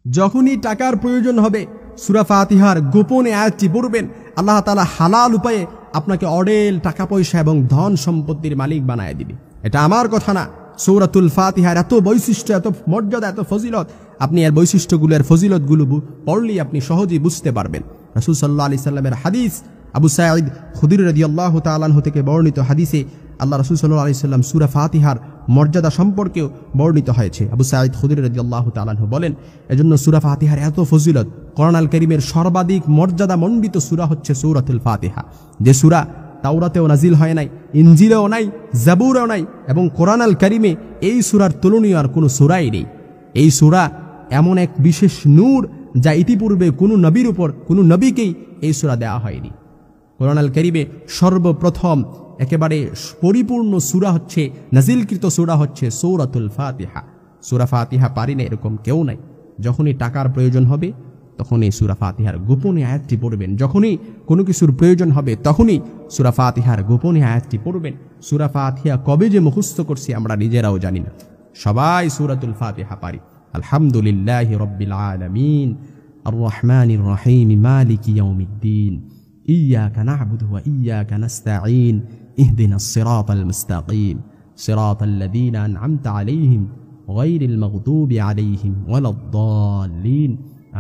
যখনই টাকার প্রয়োজন হবে সূরা ফাতিহার গোপনে আয়াতটি পড়বেন, আল্লাহ তাআলা হালাল উপায়ে আপনাকে অঢেল টাকা পয়সা এবং ধন সম্পত্তির মালিক বানায় দিবে। এটা আমার কথা না, সূরাতুল ফাতিহার এত বৈশিষ্ট্য, এত মর্যাদা, এত ফজিলত, আপনি এর বৈশিষ্ট্যগুলো, এর ফজিলতগুলো পড়লেই আপনি সহজেই বুঝতে পারবেন। রাসূল সাল্লাল্লাহু আলাইহি সাল্লামের হাদিস, আবু সাঈদ খুদরি রাদিয়াল্লাহু তাআলা আনহু থেকে বর্ণিত হাদিসে আল্লাহ রাসূল সাল্লাল্লাহু আলাইহি সাল্লাম সূরা ফাতিহার মর্যাদা সম্পর্কেও বর্ণিত হয়েছে। আবু সাঈদ খুদরি রাদিয়াল্লাহু তাআলা আনহু বলেন, এজন্য সূরা ফাতিহার এত ফজিলত। কোরআন আল কারীমের সর্বাধিক মর্যাদা মণ্ডিত সূরা হচ্ছে সূরাতুল ফাতিহা, যে সূরা তাওরাতেও নাজিল হয় নাই, ইনজিলেও নাই, জাবুরেও নাই, এবং কোরআন আল কারীমে এই সূরার তুলনীয় আর কোনো সূরাই নেই। এই সূরা এমন এক বিশেষ নূর যা ইতিপূর্বে কোনো নবীর উপর, কোনো নবীকেই এই সূরা দেওয়া হয়নি। কোরআন আল কারীমে সর্বপ্রথম একেবারে পরিপূর্ণ সূরা হচ্ছে, নাজিলকৃত সূরা হচ্ছে সূরাতুল ফাতিহা। সূরা ফাতিহা পারি না এরকম কেউ নাই। যখনই টাকার প্রয়োজন হবে তখনই সূরা ফাতিহার গোপনে আয়াতটি পড়বেন। যখনই কোনো কিছুর প্রয়োজন হবে তখনই সূরা ফাতিহার গোপনে আয়াতটি পড়বেন। সূরা ফাতিহা কবে যে মুখস্থ করছি আমরা নিজেরাও জানি না। সবাই সূরাতুল ফাতিহা পারি। আলহামদুলিল্লাহি রাব্বিল আলামিন, আর রহমানির রহিম, মালিকি ইয়াউমিদ্দিন, ইয়্যাকা না'বুদু ওয়া ইয়্যাকা নাস্তাঈন, ইহদিনাস সিরাতাল মুস্তাকিম, সিরাতাল্লাযীনা আন'আমতা আলাইহিম গায়রিল মাগদুবি আলাইহিম ওয়ালাদ-দাল্লিন।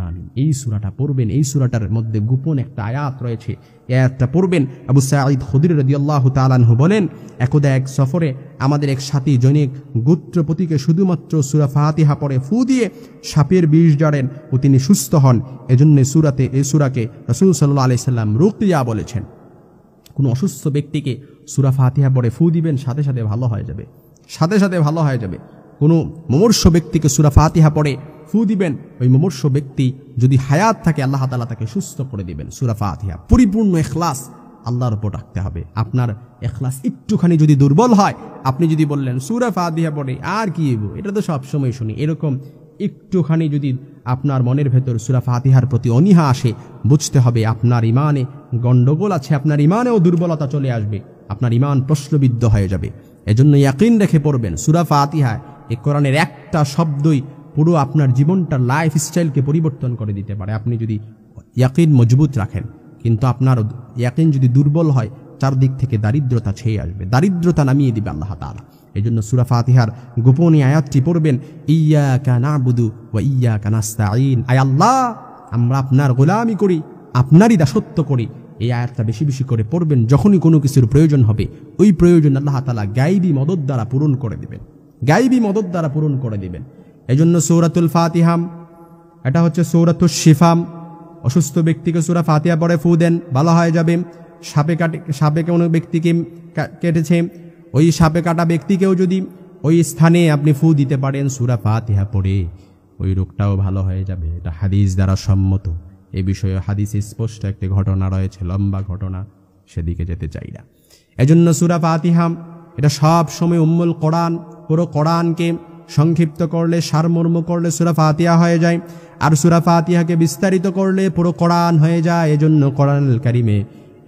আমিন। এই সূরাটা পড়বেন। এই সূরাটার মধ্যে গোপন একটা আয়াত রয়েছে, এই আয়াতটা পড়বেন। আবু সাঈদ খুদরি রাদিয়াল্লাহু তাআলা আনহু বলেন, একদা এক সফরে আমাদের এক সাথী জনৈক গোত্রপতিকে শুধুমাত্র সূরা ফাতিহা পড়ে ফু দিয়ে সাপের বিষ জাড়েন ও তিনি সুস্থ হন। এজন্য এই সূরাকে রাসূল সাল্লাল্লাহু আলাইহি সাল্লাম রুকিয়া বলেছেন। কোনো অসুস্থ ব্যক্তিকে সূরা ফাতিহা পড়ে ফু দিবেন, সাথে সাথে ভালো হয়ে যাবে, সাথে সাথে ভালো হয়ে যাবে। কোনো মুমূর্ষ ব্যক্তিকে সূরা ফাতিহা পড়ে ফু দিবেন, ওই মুমূর্ষ ব্যক্তি যদি হায়াত থাকে আল্লাহ তাআলা তাকে সুস্থ করে দিবেন। সূরা ফাতিহা পরিপূর্ণ ইখলাস আল্লাহর উপর রাখতে হবে। আপনার ইখলাস একটুখানি যদি দুর্বল হয়, আপনি যদি বললেন সূরা ফাতিহা পড়ে আর কি হইব, এটা তো সব সময় শুনি, এরকম একটুখানি যদি আপনার মনের ভেতর সূরা ফাতিহার প্রতি অনীহা আসে, বুঝতে হবে আপনার ইমানে গন্ডগোল আছে, আপনার ইমানেও দুর্বলতা চলে আসবে, আপনার ইমান প্রশ্নবিদ্ধ হয়ে যাবে। এজন্য ইয়াকিন রেখে পড়বেন। সূরা ফাতিহা এই কোরআনের একটা শব্দই পুরো আপনার জীবনটার লাইফ স্টাইলকে পরিবর্তন করে দিতে পারে, আপনি যদি ইয়াকিন মজবুত রাখেন। কিন্তু আপনার ইয়াকিন যদি দুর্বল হয়, চারদিক থেকে দারিদ্রতা ছেয়ে আসবে, দারিদ্রতা নামিয়ে দিবে আল্লাহ তাআলা। এজন্য সূরা ফাতিহার গোপনে আয়াতটি পড়বেন, ইয়্যাকা না'বুদু ওয়া ইয়্যাকা নাস্তাঈন। আয় আল্লাহ, আমরা আপনার গোলামি করি, আপনারই দাসত্ব করি। এই আয়াতটা বেশি বেশি করে পড়বেন। যখনই কোনো কিছুর প্রয়োজন হবে, ওই প্রয়োজন আল্লাহ তাআলা গায়বী মদদ দ্বারা পূরণ করে দিবেন, গায়বী মদদ দ্বারা পূরণ করে দিবেন। এজন্য সূরাতুল ফাতিহা এটা হচ্ছে সূরাতুশ শিফা। অসুস্থ ব্যক্তিকে সূরা ফাতিহা পড়ে ফু দেন, ভালো হয়ে যাবে। সাপে কোনো ব্যক্তিকে কেটেছে, ওই সাপে কাটা ব্যক্তিকেও যদি ওই স্থানে আপনি ফু দিতে পারেন সূরা ফাতিহা পড়ে, ওই রোগটাও ভালো হয়ে যাবে। এটা হাদিস দ্বারা সম্মত। এই বিষয়ে হাদিসে স্পষ্ট একটি ঘটনা রয়েছে, লম্বা ঘটনা, সেদিকে যেতে চাই না। এজন্য সূরা ফাতিহা এটা সব সময় উম্মুল কোরআন। পুরো কোরআনকে সংক্ষিপ্ত করলে, সারমর্ম করলে সূরা ফাতিহা হয়ে যায়, আর সূরা ফাতিহাকে বিস্তারিত করলে পুরো কোরআন হয়ে যায়। এজন্য কোরআনুল কারীমে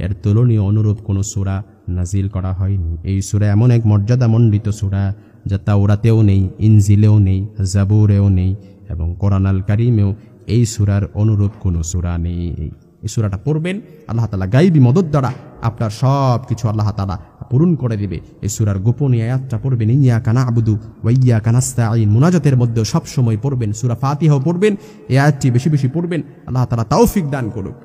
এর তুলনীয় অনুরূপ কোনো সূরা নাজিল করা হয়নি। এই সূরা এমন এক মর্যাদামণ্ডিত সূরা যা তাওরাতেও নেই, ইনজিলেও নেই, জাবুরেও নেই, এবং কোরআনুল কারীমেও এই সূরার অনুরূপ কোনো সূরা নেই। এই সূরাটা পড়বেন, আল্লাহ তাআলা গায়বী মদদ দ্বারা আপনার সব কিছু আল্লাহ তাআলা পূরণ করে দিবে। এই সূরার গোপনীয় আয়াতটা পড়বেন, ইয়্যাকা না'বুদু ওয়া ইয়্যাকা নাস্তাঈন। মুনাজাতের মধ্যে সব সময় পড়বেন, সূরা ফাতিহাও পড়বেন, এই আয়াতটি বেশি বেশি পড়বেন। আল্লাহ তাআলা তৌফিক দান করুক।